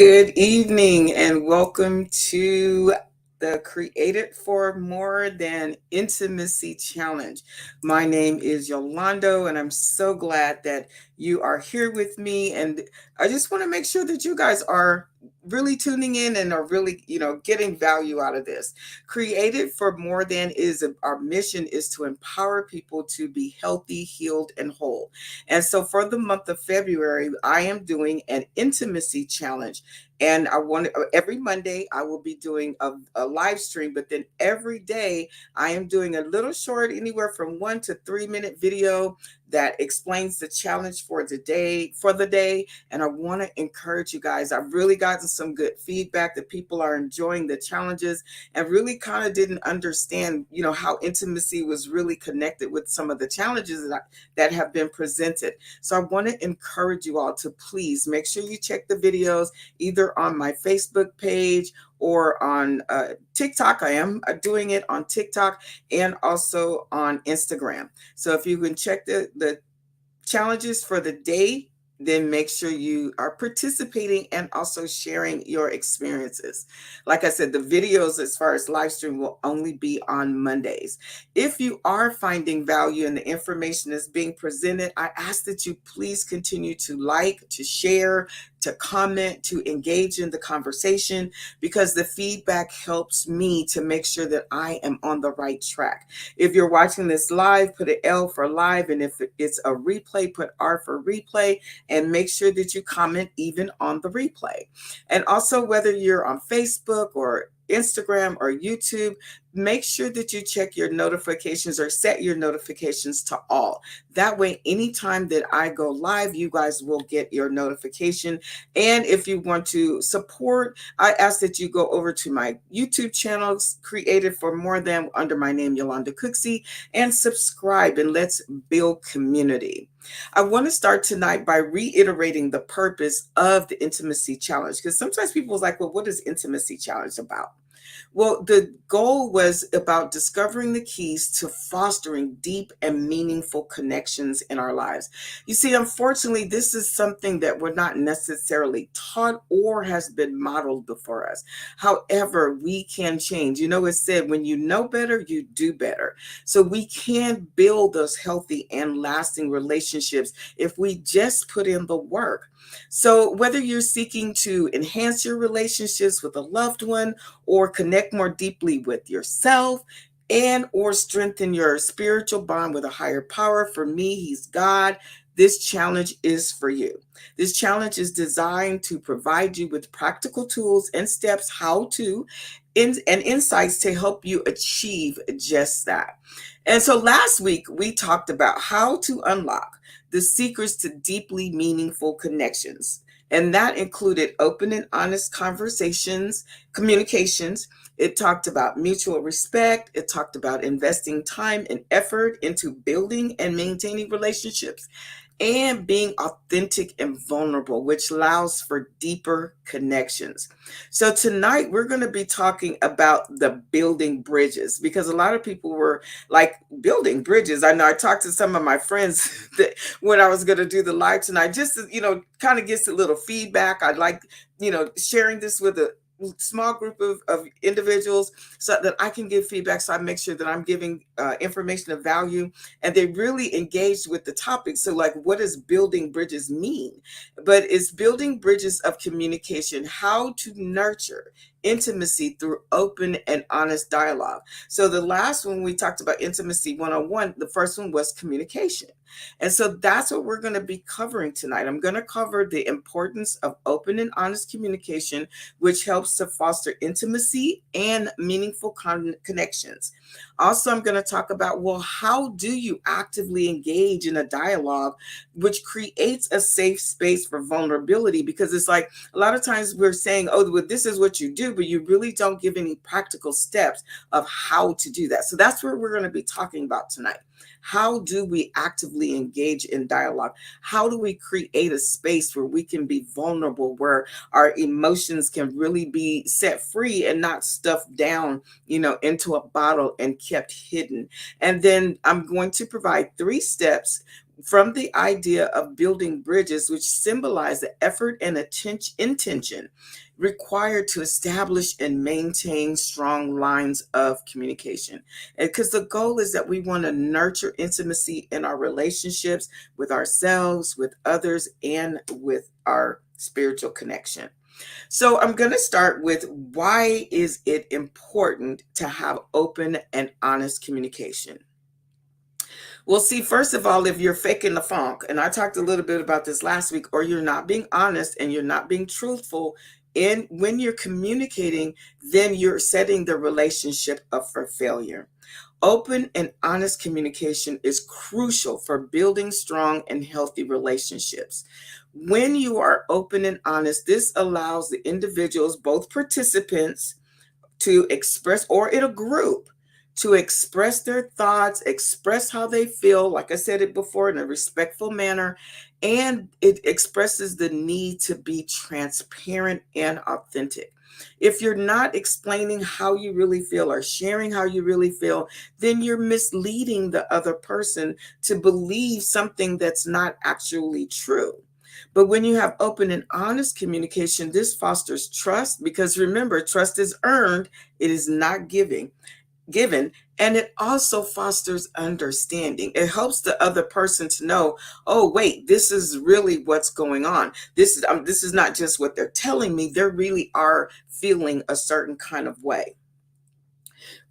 Good evening and welcome to the Created for More Than Intimacy Challenge. My name is Yolando and I'm so glad that you are here with me. And I just want to make sure that you guys are really tuning in and are really, getting value out of this. Created for More Than is our mission is to empower people to be healthy, healed, and whole. And so for the month of February, I am doing an intimacy challenge. And I want every Monday I will be doing a live stream, but then every day I am doing a little short, anywhere from 1 to 3 minute video that explains the challenge for the day. And I want to encourage you guys. I've really gotten some good feedback that people are enjoying the challenges and really kind of didn't understand, how intimacy was really connected with some of the challenges that have been presented. So I want to encourage you all to please make sure you check the videos either on my Facebook page or on TikTok. I am doing it on TikTok and also on Instagram. So if you can check the challenges for the day, then make sure you are participating and also sharing your experiences. Like I said, the videos as far as live stream will only be on Mondays. If you are finding value in the information that's being presented, I ask that you please continue to like, to share, to comment, to engage in the conversation, because the feedback helps me to make sure that I am on the right track. If you're watching this live, put an L for live. And if it's a replay, put R for replay, and make sure that you comment even on the replay. And also, whether you're on Facebook or Instagram or YouTube, make sure that you check your notifications or set your notifications to all. That way, anytime that I go live, you guys will get your notification. And if you want to support, I ask that you go over to my YouTube channels, Created for More Than, under my name, Yolanda Cooksey, and subscribe, and let's build community. I want to start tonight by reiterating the purpose of the Intimacy Challenge, because sometimes people is like, well, what is Intimacy Challenge about? Well, the goal was about discovering the keys to fostering deep and meaningful connections in our lives. You see, unfortunately, this is something that we're not necessarily taught or has been modeled before us. However, we can change. It said, when you know better, you do better. So we can build those healthy and lasting relationships if we just put in the work. So whether you're seeking to enhance your relationships with a loved one, or connect more deeply with yourself, and or strengthen your spiritual bond with a higher power, for me, he's God, this challenge is for you. This challenge is designed to provide you with practical tools and steps, and insights to help you achieve just that. And so last week we talked about how to unlock the secrets to deeply meaningful connections. And that included open and honest communications. It talked about mutual respect. It talked about investing time and effort into building and maintaining relationships, and being authentic and vulnerable, which allows for deeper connections. So tonight we're going to be talking about the building bridges, because a lot of people were like, building bridges. I know I talked to some of my friends that when I was going to do the live tonight, just to, kind of gets a little feedback. I'd like, sharing this with a small group of individuals so that I can give feedback. So I make sure that I'm giving information of value, and they really engaged with the topic. So like, what does building bridges mean? But it's building bridges of communication, how to nurture intimacy through open and honest dialogue. So the last one we talked about intimacy 101, the first one was communication. And so that's what we're going to be covering tonight. I'm going to cover the importance of open and honest communication, which helps to foster intimacy and meaningful connections. Also, I'm going to talk about, well, how do you actively engage in a dialogue which creates a safe space for vulnerability? Because it's like, a lot of times we're saying, oh, well, this is what you do, but you really don't give any practical steps of how to do that. So that's what we're going to be talking about tonight. How do we actively engage in dialogue? How do we create a space where we can be vulnerable, where our emotions can really be set free and not stuffed down, into a bottle and kept hidden? And then I'm going to provide 3 steps from the idea of building bridges, which symbolize the effort and intention required to establish and maintain strong lines of communication. Because the goal is that we want to nurture intimacy in our relationships with ourselves, with others, and with our spiritual connection. So I'm going to start with, why is it important to have open and honest communication? Well, see, first of all, if you're faking the funk, and I talked a little bit about this last week, or you're not being honest and you're not being truthful in when you're communicating, then you're setting the relationship up for failure. Open and honest communication is crucial for building strong and healthy relationships. When you are open and honest, this allows the individuals, both participants, to express, or in a group, to express their thoughts, express how they feel, like I said it before, in a respectful manner. And it expresses the need to be transparent and authentic. If you're not explaining how you really feel or sharing how you really feel, then you're misleading the other person to believe something that's not actually true. But when you have open and honest communication, this fosters trust, because remember, trust is earned, it is not given, and it also fosters understanding. It helps the other person to know, oh wait, this is really what's going on. This is not just what they're telling me, they really are feeling a certain kind of way.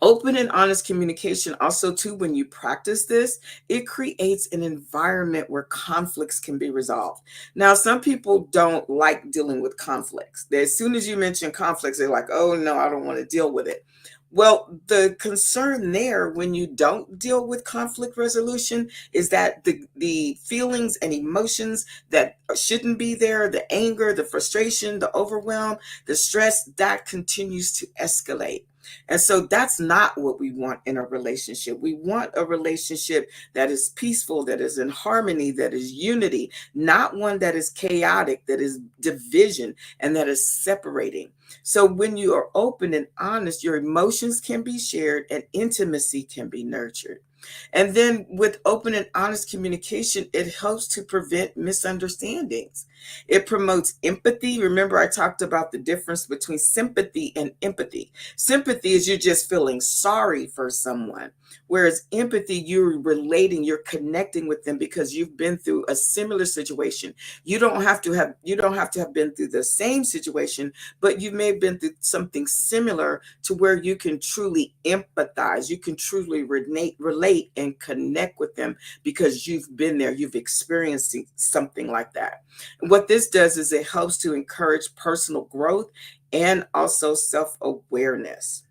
Open and honest communication also, too, when you practice this, it creates an environment where conflicts can be resolved. Now, some people don't like dealing with conflicts. As soon as you mention conflicts, they're like, oh no, I don't want to deal with it. Well, the concern there when you don't deal with conflict resolution is that the feelings and emotions that shouldn't be there, the anger, the frustration, the overwhelm, the stress, that continues to escalate. And so that's not what we want in a relationship. We want a relationship that is peaceful, that is in harmony, that is unity, not one that is chaotic, that is division, and that is separating. So when you are open and honest, your emotions can be shared and intimacy can be nurtured. And then with open and honest communication, it helps to prevent misunderstandings. It promotes empathy. Remember, I talked about the difference between sympathy and empathy. Sympathy is you just feeling sorry for someone, whereas empathy, you're relating, you're connecting with them because you've been through a similar situation. You don't have to have been through the same situation, but you may have been through something similar to where you can truly empathize, you can truly relate and connect with them because you've been there, you've experienced something like that. And what this does is it helps to encourage personal growth and also self-awareness.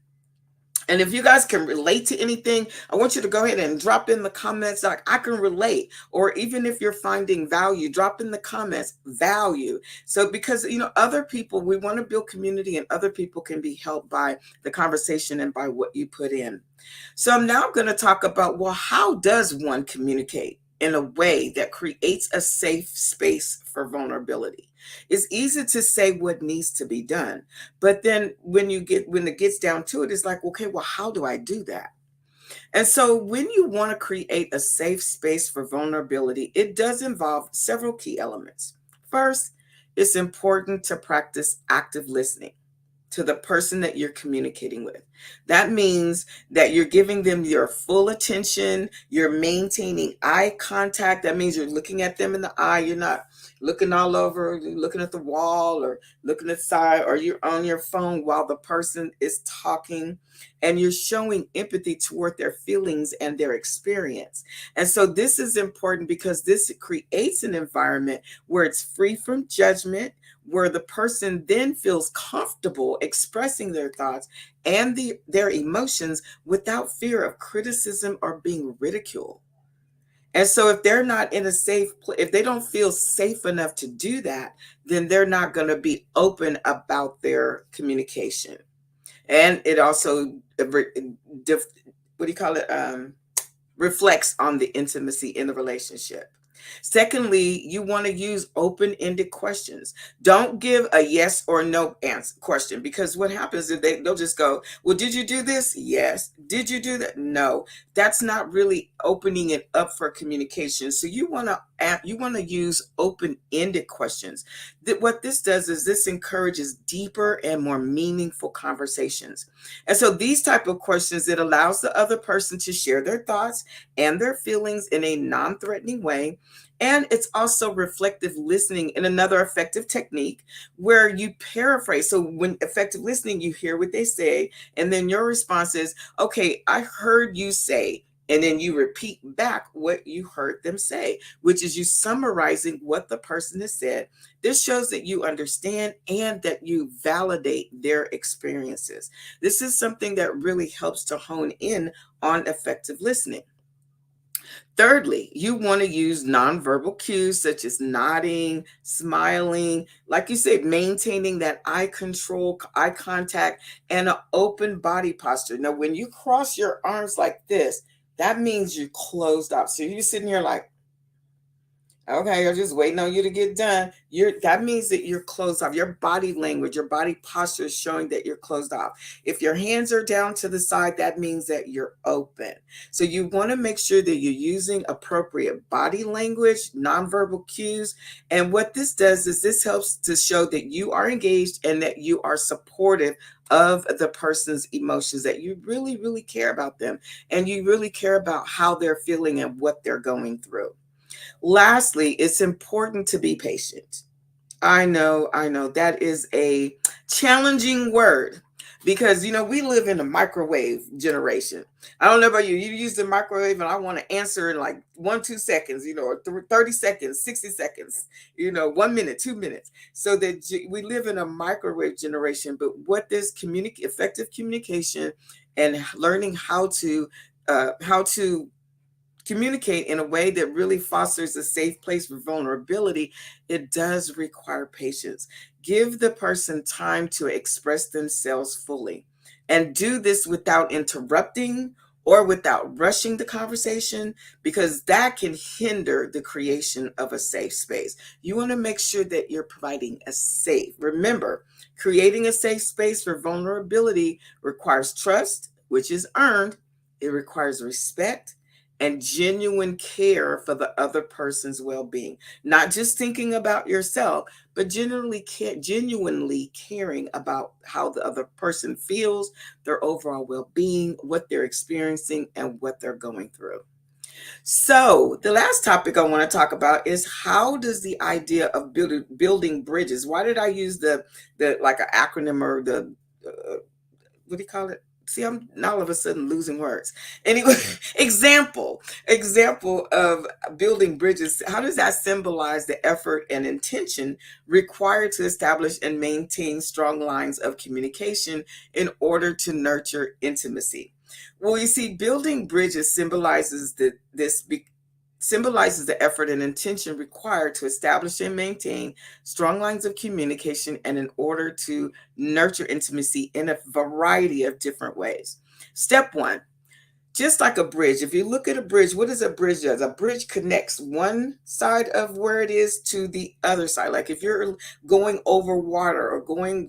And if you guys can relate to anything, I want you to go ahead and drop in the comments like, I can relate. Or even if you're finding value, drop in the comments value. So because, other people, we want to build community, and other people can be helped by the conversation and by what you put in. So I'm now going to talk about, well, how does one communicate in a way that creates a safe space for vulnerability? It's easy to say what needs to be done, but then when it gets down to it, it's like, okay, well, how do I do that? And so when you want to create a safe space for vulnerability, it does involve several key elements. First, it's important to practice active listening to the person that you're communicating with. That means that you're giving them your full attention, you're maintaining eye contact. That means you're looking at them in the eye. You're not looking all over, looking at the wall or looking at the side, or you're on your phone while the person is talking, and you're showing empathy toward their feelings and their experience. And so this is important because this creates an environment where it's free from judgment, where the person then feels comfortable expressing their thoughts and their emotions without fear of criticism or being ridiculed. And so if they're not in a safe place, if they don't feel safe enough to do that, then they're not going to be open about their communication. And it also, what do you call it? Reflects on the intimacy in the relationship. Secondly, you want to use open-ended questions. Don't give a yes or no answer question, because what happens is they'll just go, well, did you do this? Yes. Did you do that? No. That's not really opening it up for communication. So you want to use open-ended questions. That what this does is this encourages deeper and more meaningful conversations. And so these type of questions, it allows the other person to share their thoughts and their feelings in a non-threatening way, and it's also reflective listening in another effective technique where you paraphrase. So, when effective listening, you hear what they say, and then your response is, okay, I heard you say, and then you repeat back what you heard them say, which is you summarizing what the person has said. This shows that you understand and that you validate their experiences. This is something that really helps to hone in on effective listening. Thirdly, you want to use nonverbal cues such as nodding, smiling, like you said, maintaining that eye control, eye contact, and an open body posture. Now, when you cross your arms like this, that means you're closed off. So you're sitting here like, okay, I'm just waiting on you to get done. That means that you're closed off. Your body language, your body posture is showing that you're closed off. If your hands are down to the side, that means that you're open. So you want to make sure that you're using appropriate body language, nonverbal cues. And what this does is this helps to show that you are engaged and that you are supportive of the person's emotions, that you really, really care about them and you really care about how they're feeling and what they're going through. Lastly, it's important to be patient. I know that is a challenging word because we live in a microwave generation. I don't know about you. You use the microwave and I want to answer in like 1, 2 seconds, or 30 seconds, 60 seconds, 1 minute, 2 minutes. So that we live in a microwave generation. But what this effective communication and learning how to communicate in a way that really fosters a safe place for vulnerability, it does require patience. Give the person time to express themselves fully and do this without interrupting or without rushing the conversation, because that can hinder the creation of a safe space. You want to make sure that you're providing a safe. Remember, creating a safe space for vulnerability requires trust, which is earned. It requires respect and genuine care for the other person's well-being, not just thinking about yourself, but genuinely caring about how the other person feels, their overall well-being, what they're experiencing, and what they're going through. So the last topic I want to talk about is, how does the idea of building bridges? Why did I use the like an acronym, or the what do you call it? See, I'm now all of a sudden losing words. Anyway, example of building bridges. How does that symbolize the effort and intention required to establish and maintain strong lines of communication in order to nurture intimacy? Well, you see, building bridges symbolizes the effort and intention required to establish and maintain strong lines of communication and in order to nurture intimacy in a variety of different ways. Step one, just like a bridge. If you look at a bridge, what does a bridge does? A bridge connects one side of where it is to the other side. Like if you're going over water, or going,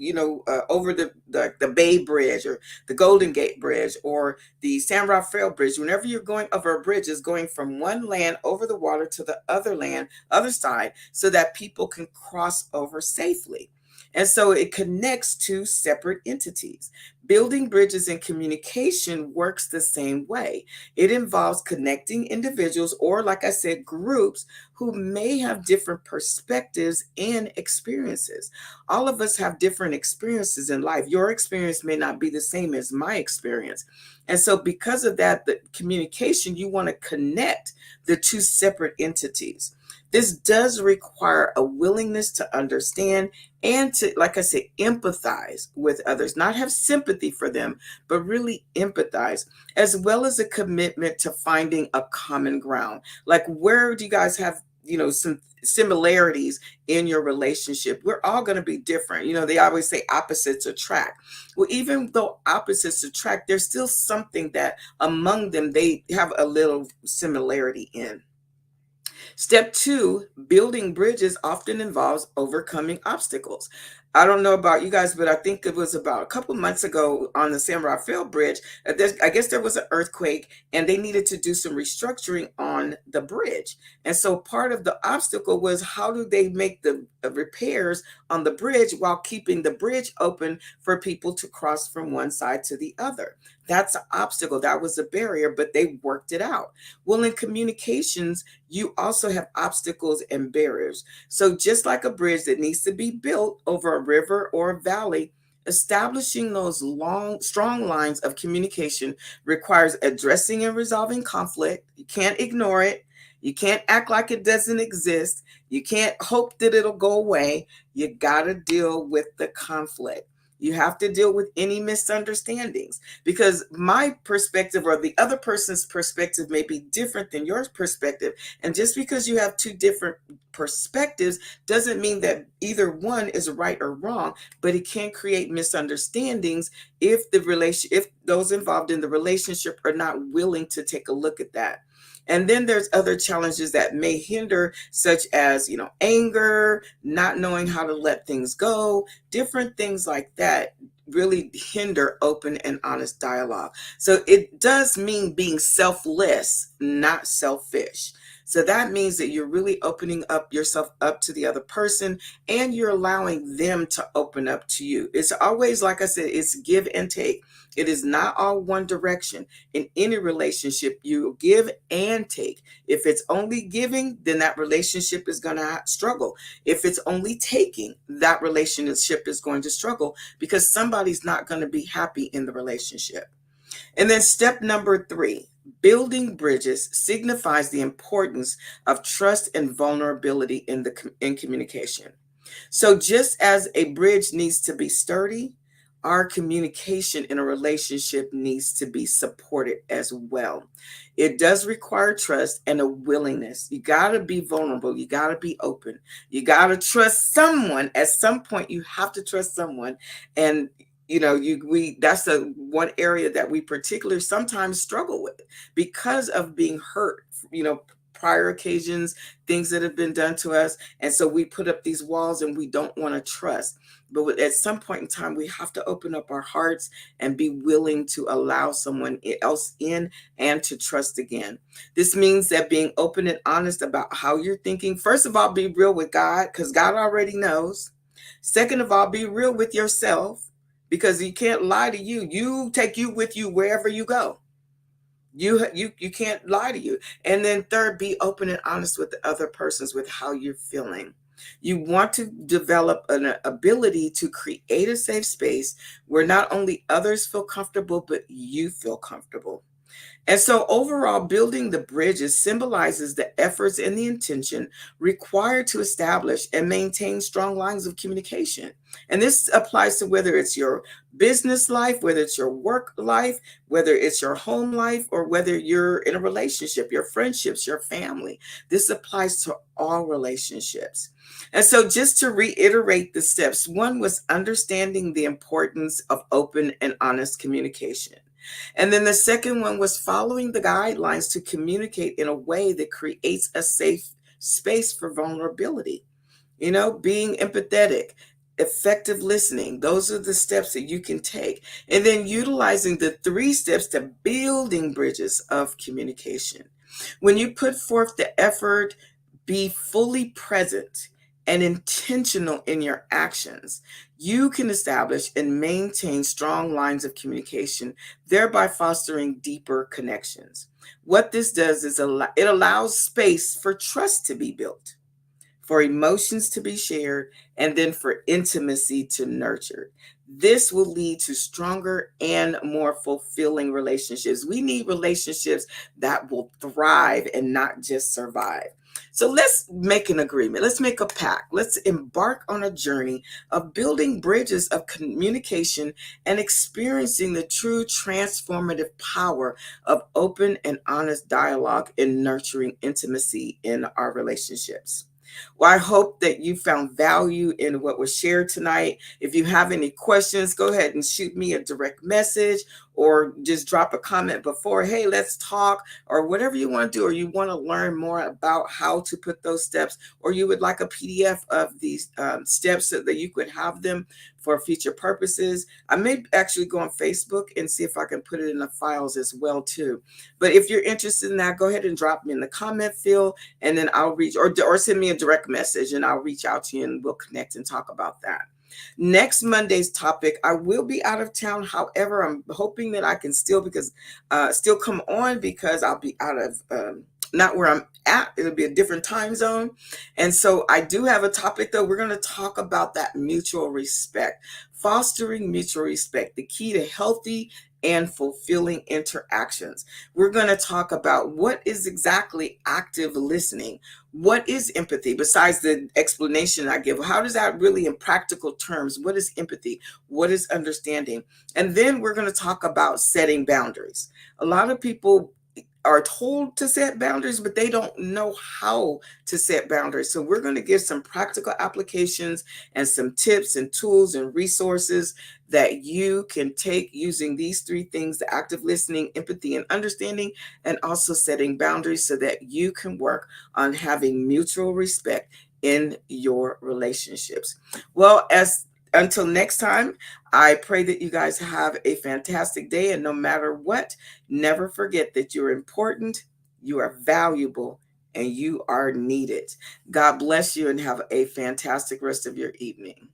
over the Bay Bridge or the Golden Gate Bridge or the San Rafael Bridge, whenever you're going over a bridge, is going from one land over the water to the other side, so that people can cross over safely. And so it connects two separate entities. Building bridges in communication works the same way. It involves connecting individuals, or, like I said, groups who may have different perspectives and experiences. All of us have different experiences in life. Your experience may not be the same as my experience. And so, because of that, the communication, you want to connect the two separate entities. This does require a willingness to understand and to, like I said, empathize with others, not have sympathy for them, but really empathize, as well as a commitment to finding a common ground. Like, where do you guys have, some similarities in your relationship? We're all going to be different. They always say opposites attract. Well, even though opposites attract, there's still something that among them they have a little similarity in. Step two, building bridges often involves overcoming obstacles. I don't know about you guys, but I think it was about a couple months ago on the San Rafael Bridge. I guess there was an earthquake and they needed to do some restructuring on the bridge. And so part of the obstacle was how do they make the repairs on the bridge while keeping the bridge open for people to cross from one side to the other? That's an obstacle. That was a barrier, but they worked it out. Well, in communications, you also have obstacles and barriers. So, just like a bridge that needs to be built over a river or a valley, establishing those long, strong lines of communication requires addressing and resolving conflict. You can't ignore it. You can't act like it doesn't exist. You can't hope that it'll go away. You got to deal with the conflict. You have to deal with any misunderstandings because my perspective or the other person's perspective may be different than your perspective. And just because you have two different perspectives doesn't mean that either one is right or wrong, but it can create misunderstandings if those involved in the relationship are not willing to take a look at that. And then there's other challenges that may hinder, such as, anger, not knowing how to let things go, different things like that really hinder open and honest dialogue. So it does mean being selfless, not selfish. So that means that you're really opening up yourself up to the other person and you're allowing them to open up to you. It's always, like I said, it's give and take. It is not all one direction. In any relationship, you give and take. If it's only giving, then that relationship is going to struggle. If it's only taking, that relationship is going to struggle because somebody's not going to be happy in the relationship. And then step number three, building bridges signifies the importance of trust and vulnerability in communication. So just as a bridge needs to be sturdy, our communication in a relationship needs to be supported as well. It does require trust and a willingness. You got to be vulnerable. You got to be open. You got to trust someone. At some point, you have to trust someone. And that's the one area that we particularly sometimes struggle with because of being hurt, prior occasions, things that have been done to us. And so we put up these walls and we don't want to trust. But at some point in time, we have to open up our hearts and be willing to allow someone else in and to trust again. This means that being open and honest about how you're thinking. First of all, be real with God because God already knows. Second of all, be real with yourself because you can't lie to you. You take you with you wherever you go. You can't lie to you. And then third, be open and honest with the other persons with how you're feeling. You want to develop an ability to create a safe space where not only others feel comfortable, but you feel comfortable. And so, overall, building the bridges symbolizes the efforts and the intention required to establish and maintain strong lines of communication. And this applies to whether it's your business life, whether it's your work life, whether it's your home life, or whether you're in a relationship, your friendships, your family. This applies to all relationships. And so, just to reiterate the steps, one was understanding the importance of open and honest communication. And then the second one was following the guidelines to communicate in a way that creates a safe space for vulnerability. Being empathetic, effective listening. Those are the steps that you can take. And then utilizing the three steps to building bridges of communication. When you put forth the effort, be fully present and intentional in your actions, you can establish and maintain strong lines of communication, thereby fostering deeper connections. What this does is it allows space for trust to be built, for emotions to be shared, and then for intimacy to nurture. This will lead to stronger and more fulfilling relationships. We need relationships that will thrive and not just survive. So let's make an agreement. Let's make a pact. Let's embark on a journey of building bridges of communication and experiencing the true transformative power of open and honest dialogue in nurturing intimacy in our relationships. Well, I hope that you found value in what was shared tonight. If you have any questions, go ahead and shoot me a direct message or just drop a comment before, hey, let's talk, or whatever you want to do, or you want to learn more about how to put those steps, or you would like a PDF of these steps so that you could have them for future purposes. I may actually go on Facebook and see if I can put it in the files as well too. But if you're interested in that, go ahead and drop me in the comment field, and then I'll reach, or send me a direct message and I'll reach out to you and we'll connect and talk about that. Next Monday's topic, I will be out of town. However, I'm hoping that I can still come on, because I'll be out of not where I'm at. It'll be a different time zone. And so I do have a topic, though. We're going to talk about that mutual respect, fostering mutual respect, the key to healthy and fulfilling interactions. We're going to talk about what is exactly active listening. What is empathy besides the explanation I give? How does that really, in practical terms, what is empathy? What is understanding? And then we're going to talk about setting boundaries. A lot of people are told to set boundaries, but they don't know how to set boundaries. So we're going to give some practical applications and some tips and tools and resources that you can take using these three things: the active listening, empathy, and understanding, and also setting boundaries, so that you can work on having mutual respect in your relationships. Well, until next time, I pray that you guys have a fantastic day. And no matter what, never forget that you're important, you are valuable, and you are needed. God bless you and have a fantastic rest of your evening.